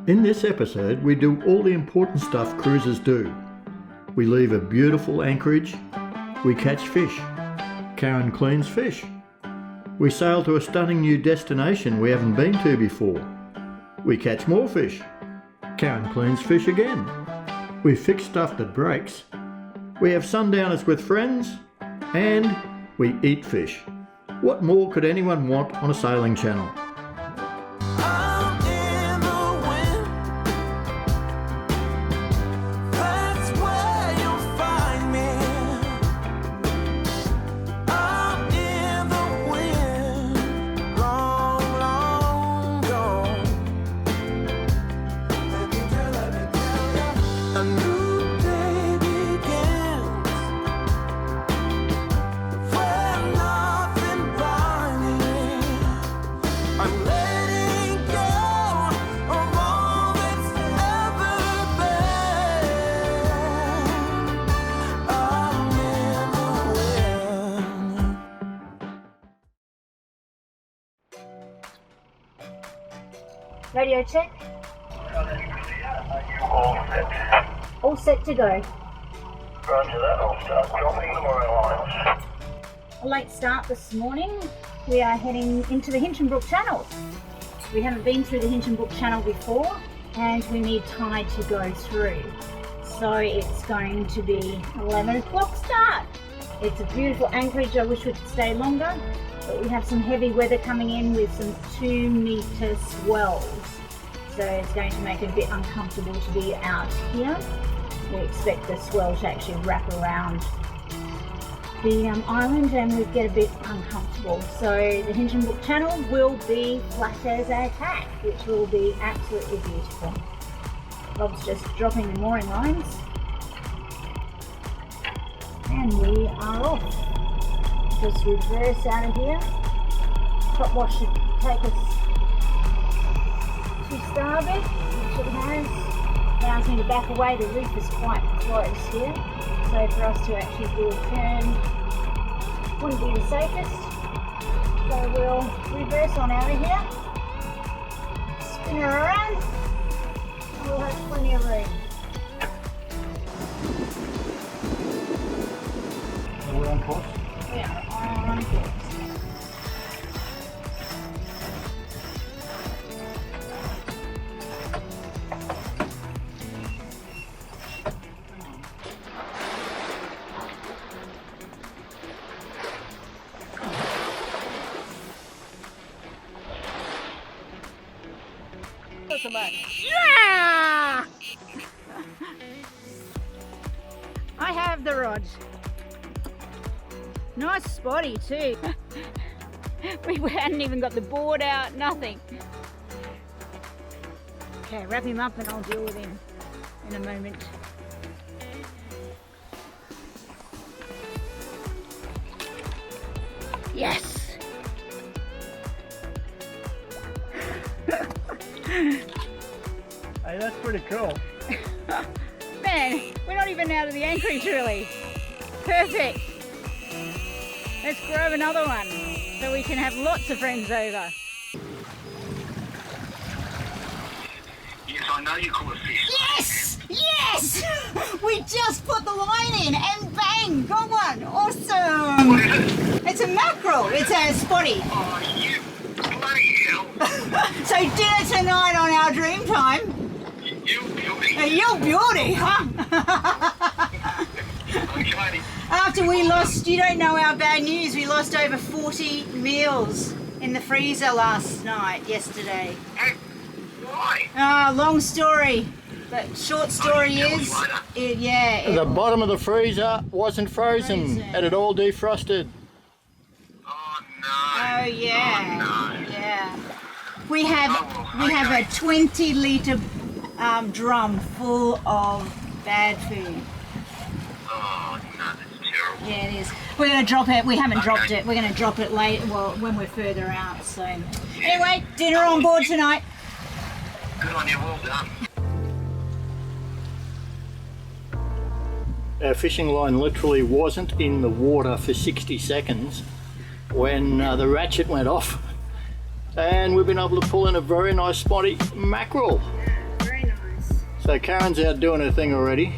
In this episode, we do all the important stuff cruisers do. We leave a beautiful anchorage. We catch fish. Karen cleans fish. We sail to a stunning new destination we haven't been to before. We catch more fish. Karen cleans fish again. We fix stuff that breaks. We have sundowners with friends. And we eat fish. What more could anyone want on a sailing channel? Radio check. All set to go. Roger that, I'll start dropping the mooring lines. A late start this morning. We are heading into the Hinchinbrook Channel. We haven't been through the Hinchinbrook Channel before and we need tide to go through. So it's going to be 11 o'clock start. It's a beautiful anchorage. I wish we could stay longer, but we have some heavy weather coming in with some 2-metre swells. So it's going to make it a bit uncomfortable to be out here. We expect the swell to actually wrap around the island and we get a bit uncomfortable. So the Hinchinbrook Channel will be flat as a tack, which will be absolutely beautiful. Rob's just dropping the mooring lines. And we are off. Just reverse out of here. Top wash should take us to starboard, which it has. Allows me to back away. The reef is quite close here, so for us to actually do a turn wouldn't be the safest. So we'll reverse on out of here, spin her around, and we'll have plenty of room. So we're on course? We are on course. Yeah! I have the rod. Nice spotty too. We hadn't even got the board out, nothing. Okay, wrap him up and I'll deal with him in a moment. Yes! Hey, that's pretty cool. Man, we're not even out of the anchorage really. Perfect. Let's grab another one so we can have lots of friends over. Yes, I know you caught a fish. Yes! Yes! We just put the line in and bang! Got one! Awesome! What is it? It's a mackerel. It's a spotty. Oh, you bloody hell. So dinner tonight on Our Dreamtime. You beauty. You beauty, huh? Okay. After we lost, you don't know our bad news, we lost over 40 meals in the freezer yesterday. Hey, why? Long story, but short story is, The bottom of the freezer wasn't frozen. It had all defrosted. Oh, no. oh yeah, Oh, no. yeah. We have a 20-litre drum full of bad food. Oh, no, that's terrible. Yeah, it is. We're going to drop it. We haven't dropped it. We're going to drop it later, well, when we're further out. So, anyway, dinner on board tonight. Good on you, well done. Our fishing line literally wasn't in the water for 60 seconds when the ratchet went off, and we've been able to pull in a very nice spotty mackerel. So Karen's out doing her thing already.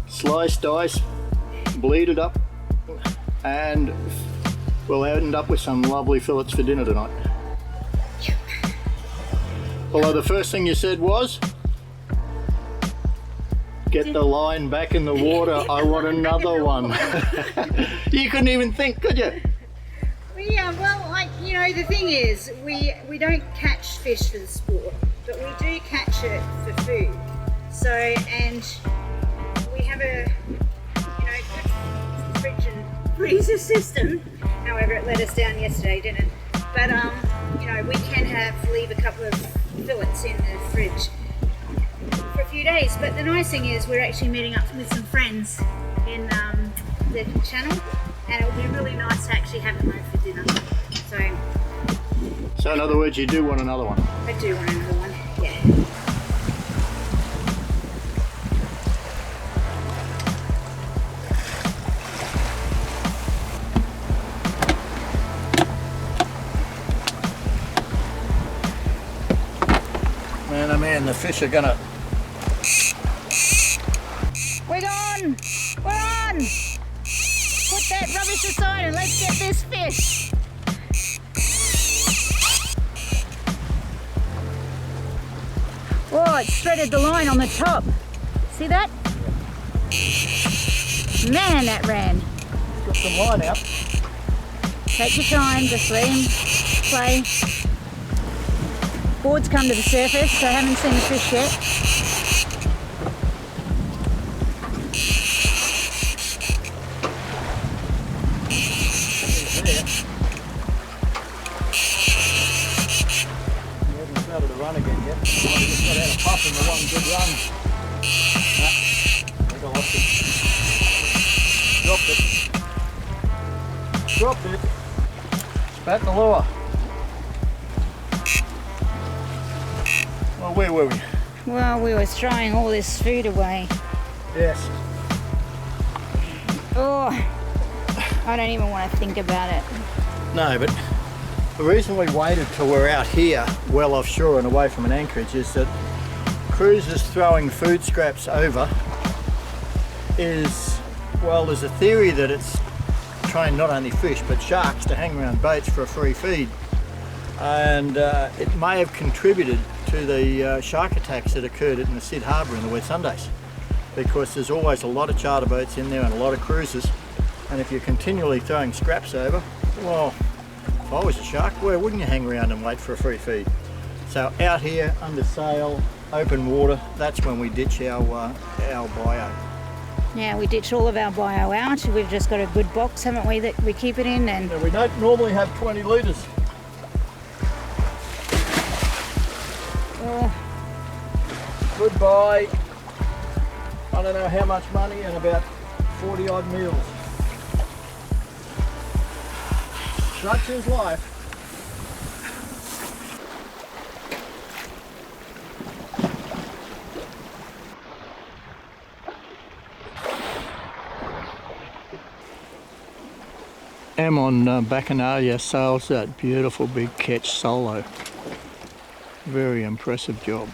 Sliced, diced, bleeded up, and we'll end up with some lovely fillets for dinner tonight. Although the first thing you said was, get the line back in the water, I want another one. You couldn't even think, could you? Yeah, well, you know, the thing is, we don't catch fish for the sport, but we do catch it for food. So, and we have a, you know, good fridge and freezer system. However, it let us down yesterday, didn't it? But, you know, we can leave a couple of fillets in the fridge for a few days. But the nice thing is we're actually meeting up with some friends in the channel, and it'll be really nice to actually have them over for dinner. So in other words, you do want another one? I do want another one, yeah. Man, oh man, the fish are gonna... We're on! We're on! Put that rubbish aside and let's get this fish! Oh, it threaded the line on the top. See that? Man, that ran. Got some line out. Take your time, just let him play. Boards come to the surface, so I haven't seen the fish yet. Started to run again yet. Just got out of puff in the one good run. I think I lost it. Dropped it. Spat the lure. Well, where were we? Well, we were throwing all this food away. Yes. Oh, I don't even want to think about it. No, but the reason we waited till we're out here, well offshore and away from an anchorage, is that cruisers throwing food scraps over is, well, there's a theory that it's trying not only fish but sharks to hang around boats for a free feed, and it may have contributed to the shark attacks that occurred in the Sid Harbour in the wet Sundays, because there's always a lot of charter boats in there and a lot of cruisers, and if you're continually throwing scraps over, well, if I was a shark, where wouldn't you hang around and wait for a free feed? So out here, under sail, open water, that's when we ditch our bio. Yeah, we ditch all of our bio out. We've just got a good box, haven't we, that we keep it in. And Now, we don't normally have 20 litres. Goodbye. I don't know how much money and about 40 odd meals. Such is life. Em on Bacchanalia sails that beautiful big catch solo. Very impressive job.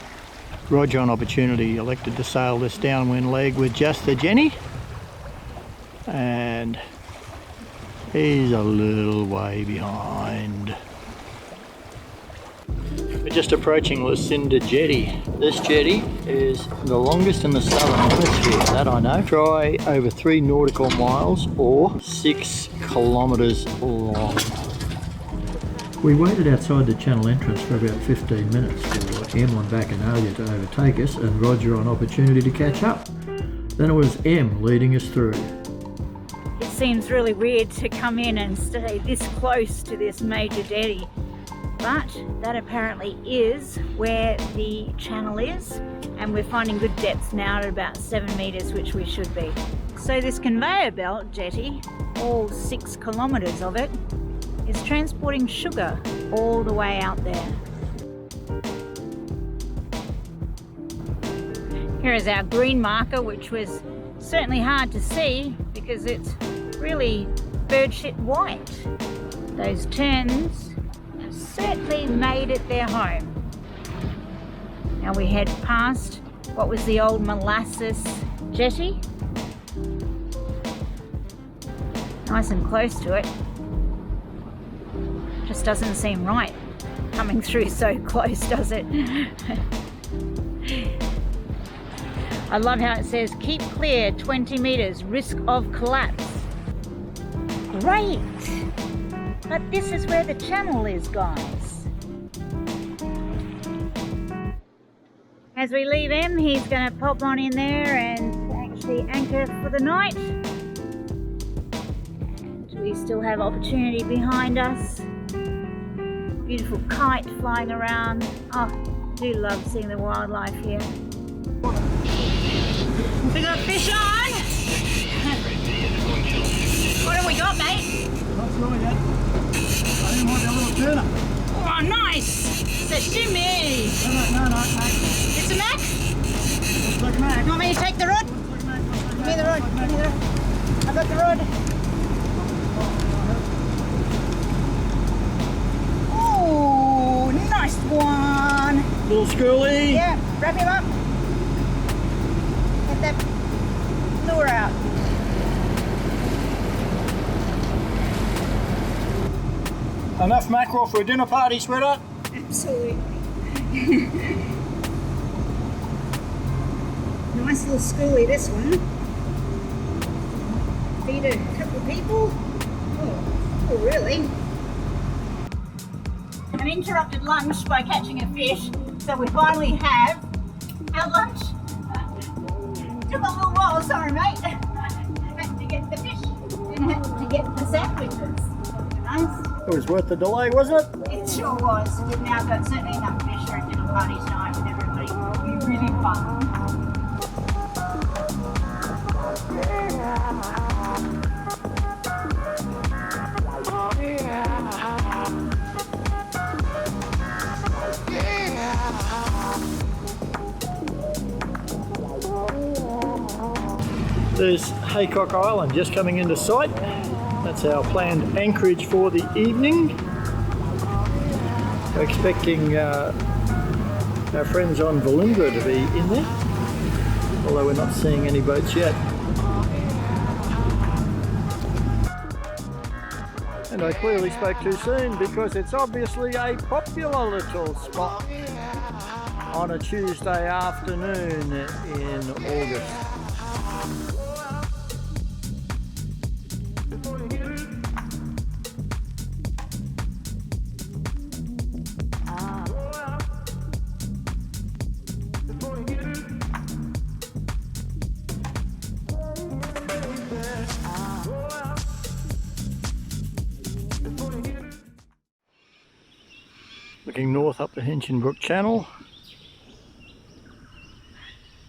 Roger on Opportunity elected to sail this downwind leg with just the Jenny, and he's a little way behind. We're just approaching Lucinda Jetty. This jetty is the longest in the southern hemisphere, that I know. Try over 3 nautical miles or 6 kilometres long. We waited outside the channel entrance for about 15 minutes for Em on Bacchanalia to overtake us and Roger on Opportunity to catch up. Then it was Em leading us through. it seems really weird to come in and stay this close to this major jetty. But that apparently is where the channel is, and we're finding good depths now at about 7 meters, which we should be. So this conveyor belt jetty, all 6 kilometers of it, is transporting sugar all the way out there. Here is our green marker, which was certainly hard to see because it's really birdshit white. Those terns have certainly made it their home. Now we head past what was the old molasses jetty. Nice and close to it. Just doesn't seem right coming through so close, does it? I love how it says keep clear 20 meters, risk of collapse. Great! But this is where the channel is, guys. As we leave him, he's going to pop on in there and actually anchor for the night. And we still have opportunity behind us. Beautiful kite flying around. Oh, I do love seeing the wildlife here. We got fish on. What have we got, mate? Not sure yet. I didn't want a little tuna. Oh, nice! It's a shimmy! No. It's a Mac? Looks like a Mac. You want me to take the rod? Give me the rod. I've got the rod. Oh, nice one! Little schoolie. Yeah, wrap him up. Get that lure out. Enough mackerel for a dinner party, sweetheart? Absolutely. Nice little schoolie, this one. Feed a couple of people. Oh, really? An interrupted lunch by catching a fish, so we finally have our lunch. Took a little while, sorry mate. Had to get the fish and had to get the sandwiches. Nice. It was worth the delay, wasn't it? It sure was. We've now got certainly enough fish for a dinner party tonight with everybody. It'll be really fun. There's Hinchinbrook Island just coming into sight. That's our planned anchorage for the evening. We're expecting our friends on Lucinda to be in there, although we're not seeing any boats yet. And I clearly spoke too soon because it's obviously a popular little spot on a Tuesday afternoon in August. Looking north up the Hinchinbrook Channel.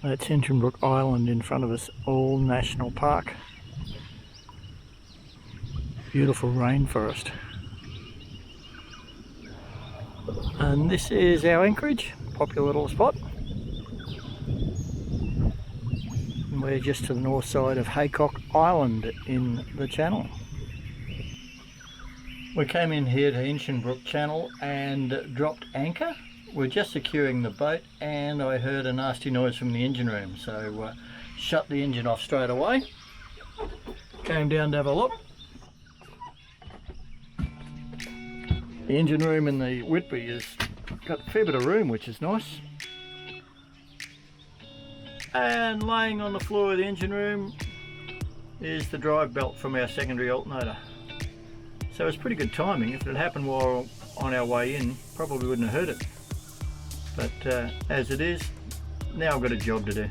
That's Hinchinbrook Island in front of us, all national park. Beautiful rainforest. And this is our anchorage, popular little spot. And we're just to the north side of Hinchinbrook Island in the channel. We came in here to Hinchinbrook Channel and dropped anchor. We're just securing the boat and I heard a nasty noise from the engine room, so shut the engine off straight away. Came down to have a look. The engine room in the Whitby has got a fair bit of room, which is nice. And laying on the floor of the engine room is the drive belt from our secondary alternator. So it's pretty good timing. If it had happened while on our way in, probably wouldn't have heard it. But as it is, now I've got a job to do.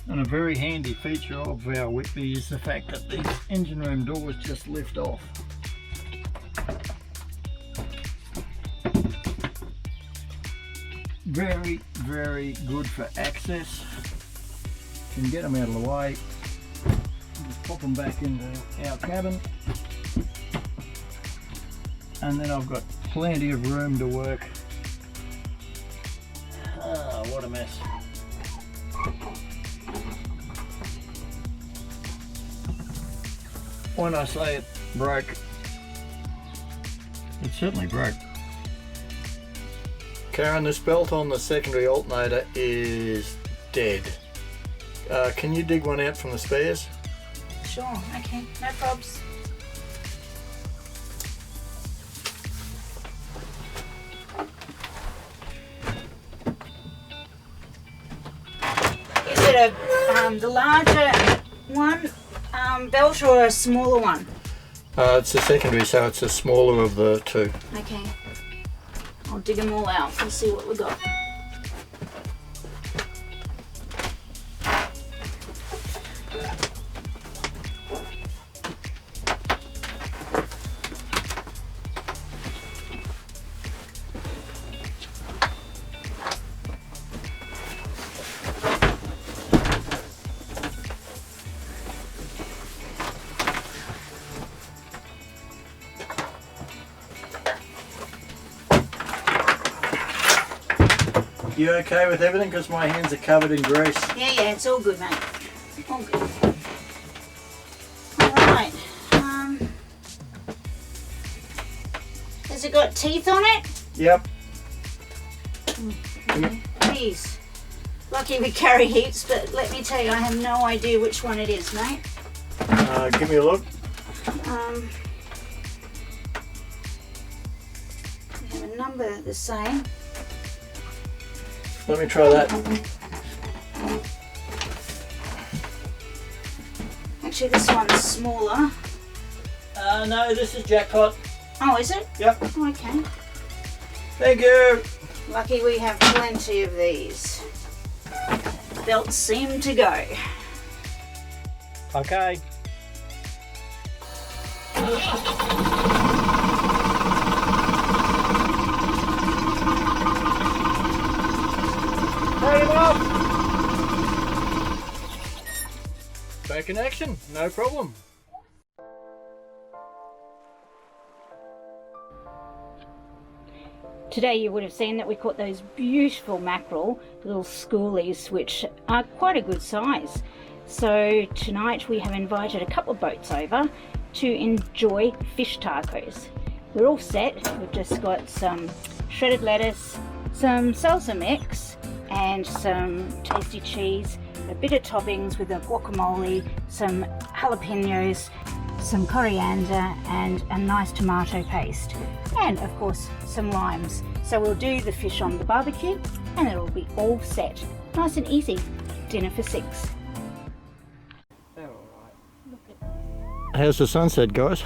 And a very handy feature of our Whitby is the fact that these engine room doors just lift off. Very, very good for access. Can get them out of the way. Just pop them back into our cabin. And then I've got plenty of room to work. Ah, what a mess. When I say it broke, it certainly broke. Karen, this belt on the secondary alternator is dead. Can you dig one out from the spares? Sure, okay, no probs. Is it the larger one belt or a smaller one? It's a secondary, so it's the smaller of the two. Okay, I'll dig them all out and see what we got. You okay with everything? Because my hands are covered in grease. Yeah, it's all good, mate. All good. Alright. Has it got teeth on it? Yep. Geez. Lucky we carry heaps, but let me tell you, I have no idea which one it is, mate. Give me a look. We have a number the same. Let me try that. Actually, this one's smaller. No, this is jackpot. Oh, is it? Yep. Okay. Thank you. Lucky we have plenty of these. Belts seem to go. Okay. Ready him up. Back in action, no problem. Today you would have seen that we caught those beautiful mackerel, little schoolies, which are quite a good size. So tonight we have invited a couple of boats over to enjoy fish tacos. We're all set. We've just got some shredded lettuce, some salsa mix and some tasty cheese, a bit of toppings with a guacamole, some jalapenos, some coriander and a nice tomato paste, and of course some limes. So we'll do the fish on the barbecue and it'll be all set. Nice and easy. Dinner for 6. How's the sunset, guys?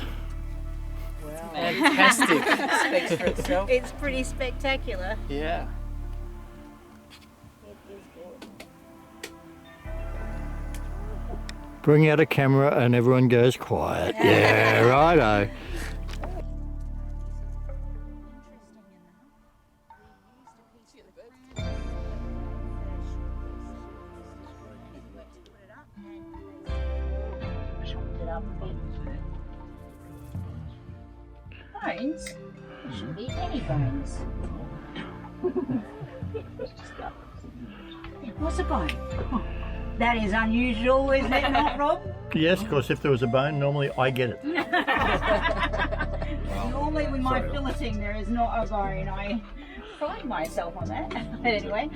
Fantastic. Speaks for itself. It's pretty spectacular. Yeah. It is good. Bring out a camera and everyone goes quiet. Yeah, righto. Bones? There shouldn't be any bones. What's a bone? Oh, that is unusual, isn't it, not Rob? Yes, of course, if there was a bone, normally I get it. Normally with my filleting there is not a bone. I pride myself on that. But anyway.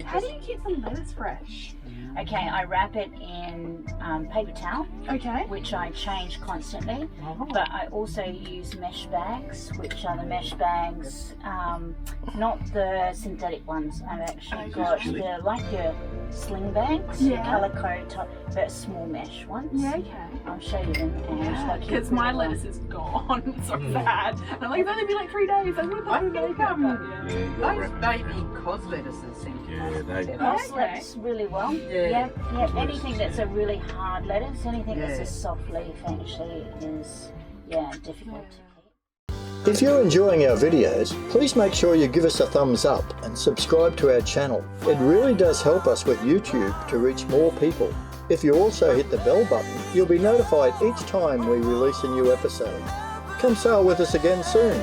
How do you keep the lettuce fresh? Okay, I wrap it in paper towel, Okay. which I change constantly, but I also use mesh bags, which are the mesh bags, not the synthetic ones. I've actually got the, like your sling bags, the calico top, but small mesh ones. Yeah, okay. I'll show you them. Because my lettuce is gone. It's so sad. And I'm like, it's only been like 3 days. I would have thought Those baby cos lettuces seem to Slips really well. Yeah. Anything that's a really hard lettuce, anything that's a soft leaf actually is difficult to keep. If you're enjoying our videos, please make sure you give us a thumbs up and subscribe to our channel. It really does help us with YouTube to reach more people. If you also hit the bell button, you'll be notified each time we release a new episode. Come sail with us again soon.